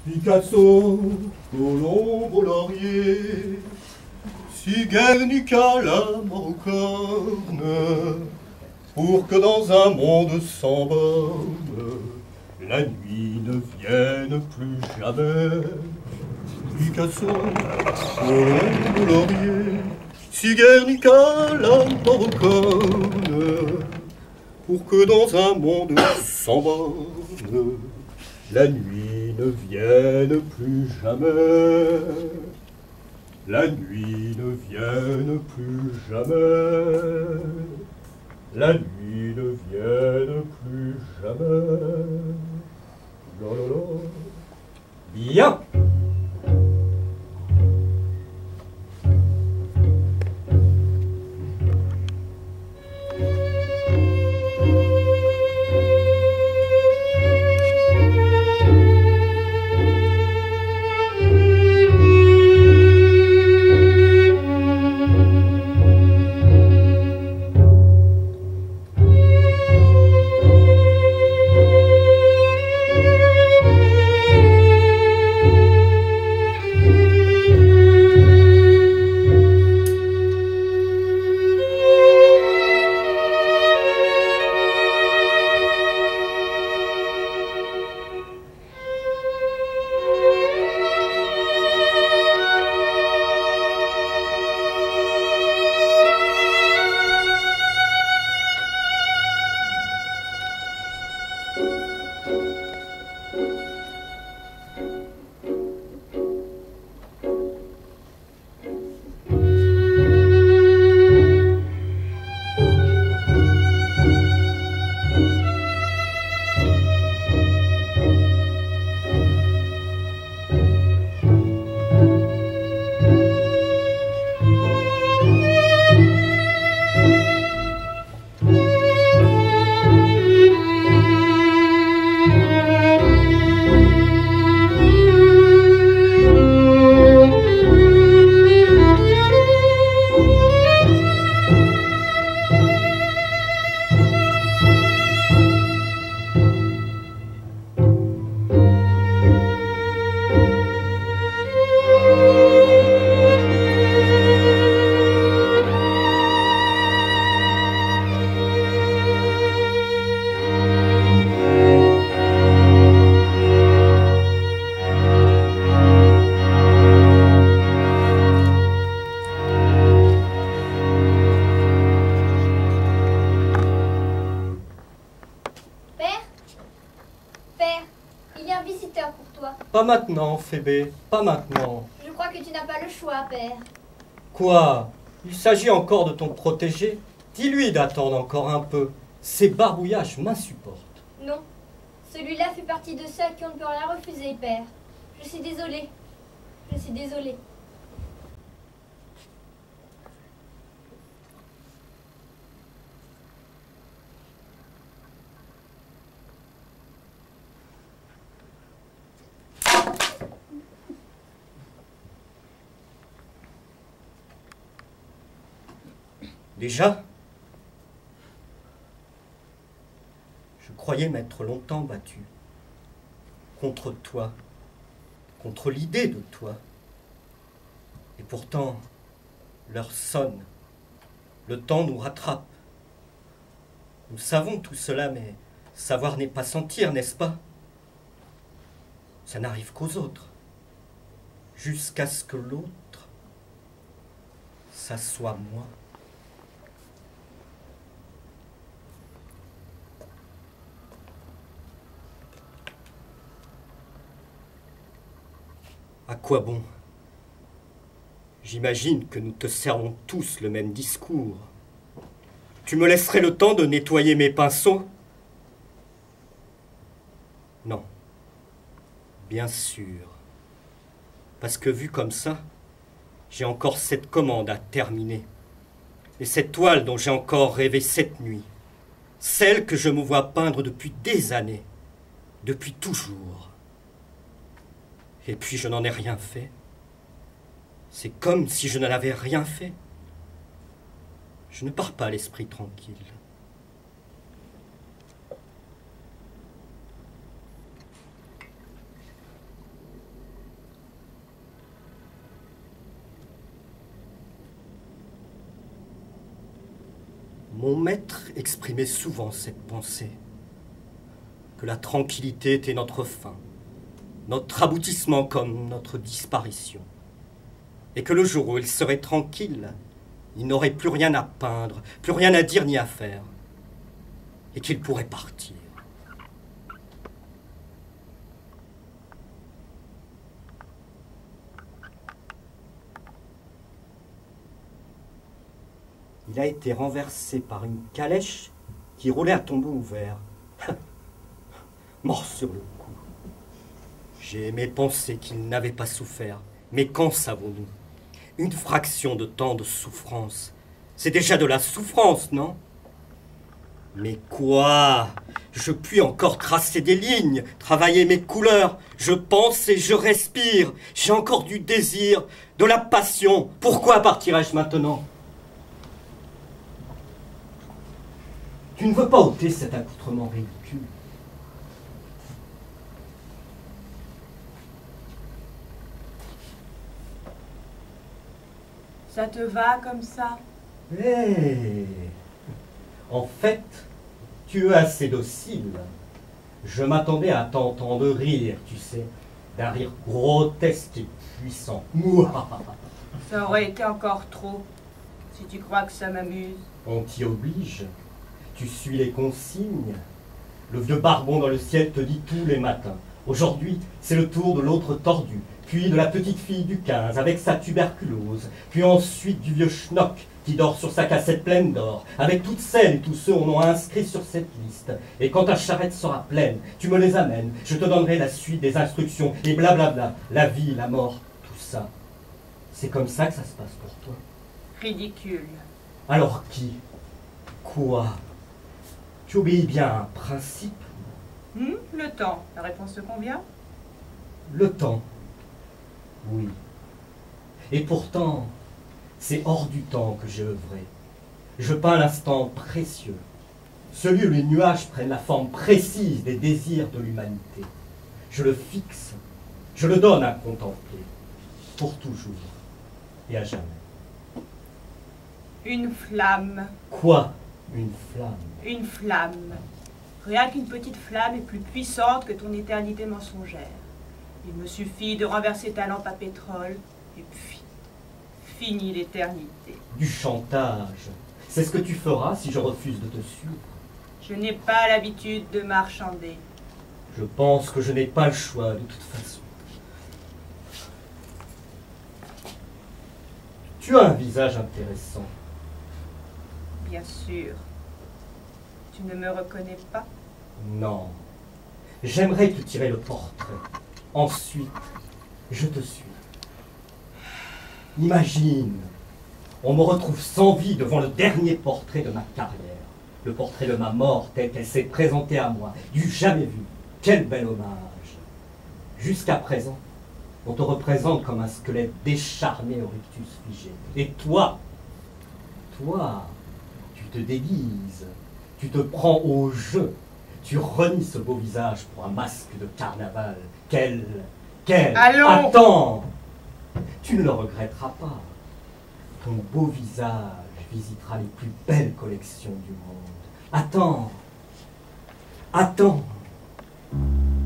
Picasso, Colombo, Laurier, si Guernica la corne, pour que dans un monde sans borne, la nuit ne vienne plus jamais. Picasso, Colombo, Laurier, si Guernica la corne, pour que dans un monde sans borne, la nuit ne vienne plus jamais. La nuit ne vienne plus jamais. La nuit ne vienne plus jamais. La la la. Bien. Pas maintenant, Phébé, pas maintenant. Je crois que tu n'as pas le choix, père. Quoi? Il s'agit encore de ton protégé? Dis-lui d'attendre encore un peu. Ces barbouillages m'insupportent. Non. Celui-là fait partie de ceux qui on ne peut rien refuser, père. Je suis désolée. Je suis désolée. Déjà? Je croyais m'être longtemps battu. Contre toi. Contre l'idée de toi. Et pourtant, l'heure sonne. Le temps nous rattrape. Nous savons tout cela, mais savoir n'est pas sentir, n'est-ce pas? Ça n'arrive qu'aux autres. Jusqu'à ce que l'autre, ça soit moi. À quoi bon? J'imagine que nous te servons tous le même discours. Tu me laisserais le temps de nettoyer mes pinceaux? Non. Bien sûr. Parce que vu comme ça, j'ai encore cette commande à terminer. Et cette toile dont j'ai encore rêvé cette nuit. Celle que je me vois peindre depuis des années. Depuis toujours. Et puis je n'en ai rien fait. C'est comme si je n'en avais rien fait. Je ne pars pas l'esprit tranquille. Mon maître exprimait souvent cette pensée, que la tranquillité était notre fin, notre aboutissement comme notre disparition, et que le jour où il serait tranquille, il n'aurait plus rien à peindre, plus rien à dire ni à faire, et qu'il pourrait partir. Il a été renversé par une calèche qui roulait à tombeau ouvert. Mort sur le coup. J'ai aimé penser qu'il n'avait pas souffert. Mais qu'en savons-nous? Une fraction de temps de souffrance. C'est déjà de la souffrance, non? Mais quoi? Je puis encore tracer des lignes, travailler mes couleurs. Je pense et je respire. J'ai encore du désir, de la passion. Pourquoi partirais-je maintenant? Tu ne veux pas ôter cet accoutrement ridicule. Ça te va comme ça? Hé! En fait, tu es assez docile. Je m'attendais à t'entendre rire, tu sais, d'un rire grotesque et puissant. Mouah! Ça aurait été encore trop, si tu crois que ça m'amuse. On t'y oblige. Tu suis les consignes. Le vieux barbon dans le ciel te dit tous les matins. Aujourd'hui, c'est le tour de l'autre tordu, puis de la petite fille du 15 avec sa tuberculose, puis ensuite du vieux schnock qui dort sur sa cassette pleine d'or, avec toutes celles et tous ceux on a inscrits sur cette liste. Et quand ta charrette sera pleine, tu me les amènes, je te donnerai la suite des instructions, et blablabla, la vie, la mort, tout ça. C'est comme ça que ça se passe pour toi. Ridicule. Alors qui? Quoi? Tu obéis bien à un principe? Le temps. La réponse te convient? Le temps. Oui. Et pourtant, c'est hors du temps que j'ai œuvré. Je peins l'instant précieux, celui où les nuages prennent la forme précise des désirs de l'humanité. Je le fixe, je le donne à contempler, pour toujours et à jamais. Une flamme. Quoi, une flamme? Une flamme. Rien qu'une petite flamme est plus puissante que ton éternité mensongère. Il me suffit de renverser ta lampe à pétrole, et puis, fini l'éternité. Du chantage. C'est ce que tu feras si je refuse de te suivre. Je n'ai pas l'habitude de marchander. Je pense que je n'ai pas le choix de toute façon. Tu as un visage intéressant. Bien sûr. Tu ne me reconnais pas? Non. J'aimerais te tirer le portrait. Ensuite, je te suis. Imagine, on me retrouve sans vie devant le dernier portrait de ma carrière. Le portrait de ma mort tel qu'elle s'est présentée à moi. Du jamais vu. Quel bel hommage. Jusqu'à présent, on te représente comme un squelette décharné au rictus figé. Et toi, tu te déguises. Tu te prends au jeu. Tu renies ce beau visage pour un masque de carnaval. Quel... Allons! Attends! Tu ne le regretteras pas. Ton beau visage visitera les plus belles collections du monde. Attends! Attends!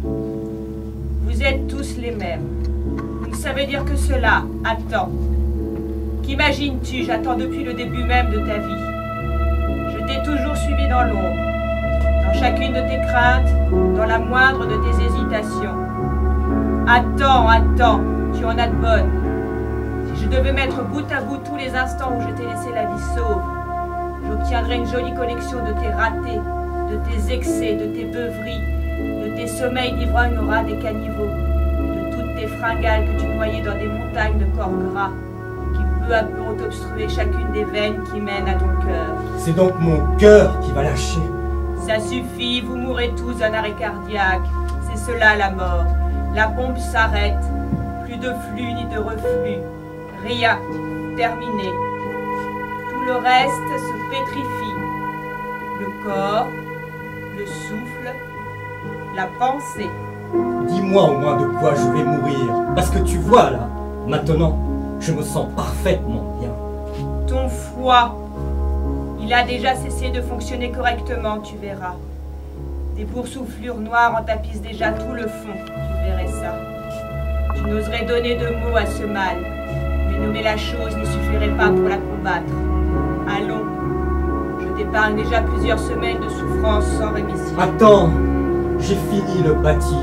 Vous êtes tous les mêmes. Vous ne savez dire que cela. Attends. Qu'imagines-tu? J'attends depuis le début même de ta vie. Je t'ai toujours suivi dans l'ombre, dans chacune de tes craintes, dans la moindre de tes hésitations. Attends, attends, tu en as de bonnes. Si je devais mettre bout à bout tous les instants où je t'ai laissé la vie sauve, j'obtiendrais une jolie collection de tes ratés, de tes excès, de tes beuveries, de tes sommeils d'ivrognes au ras des caniveaux, de toutes tes fringales que tu noyais dans des montagnes de corps gras, qui peu à peu ont obstrué chacune des veines qui mènent à ton cœur. C'est donc mon cœur qui va lâcher. Ça suffit, vous mourrez tous d'un arrêt cardiaque. C'est cela la mort. La pompe s'arrête. Plus de flux ni de reflux. Rien. Terminé. Tout le reste se pétrifie. Le corps, le souffle, la pensée. Dis-moi au moins de quoi je vais mourir. Parce que tu vois là, maintenant, je me sens parfaitement bien. Ton foie. Il a déjà cessé de fonctionner correctement, tu verras. Des boursouflures noires en tapissent déjà tout le fond, tu verrais ça. Tu n'oserais donner de mots à ce mal, mais nommer la chose n'y suffirait pas pour la combattre. Allons, je t'épargne déjà plusieurs semaines de souffrance sans rémission. Attends, j'ai fini le bâti.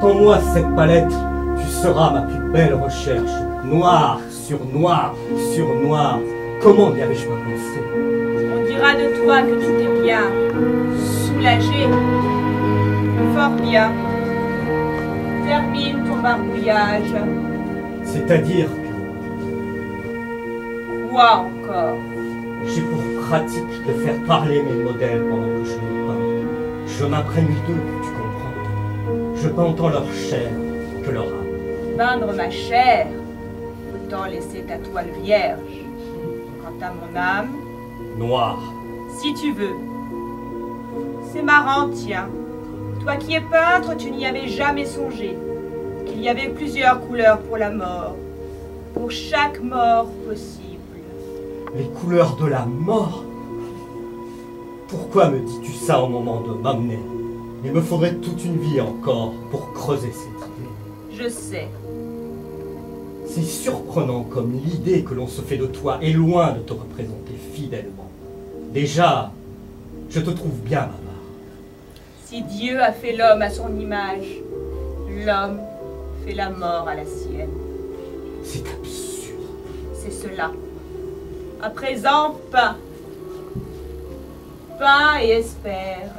Tends-moi cette palette, tu seras ma plus belle recherche. Noir sur noir sur noir. Comment n'y avais-je pas pensé? On dira de toi que tu t'es bien soulagé. Fort bien. Termine ton barbouillage. C'est-à-dire que Quoi encore? j'ai pour pratique de faire parler mes modèles pendant que je les peins. Je m'imprègne d'eux, tu comprends. Je peins autant leur chair que leur âme. Peindre ma chair, autant laisser ta toile vierge. Quant à mon âme, Noir. si tu veux. C'est marrant, tiens. Toi qui es peintre, tu n'y avais jamais songé. Qu'il y avait plusieurs couleurs pour la mort. Pour chaque mort possible. Les couleurs de la mort. Pourquoi me dis-tu ça au moment de m'amener? Il me faudrait toute une vie encore pour creuser cette idée. Je sais. C'est surprenant comme l'idée que l'on se fait de toi est loin de te représenter fidèlement. Déjà, je te trouve bien bavard. Si Dieu a fait l'homme à son image, l'homme fait la mort à la sienne. C'est absurde. C'est cela. À présent, peins. Peins et espère.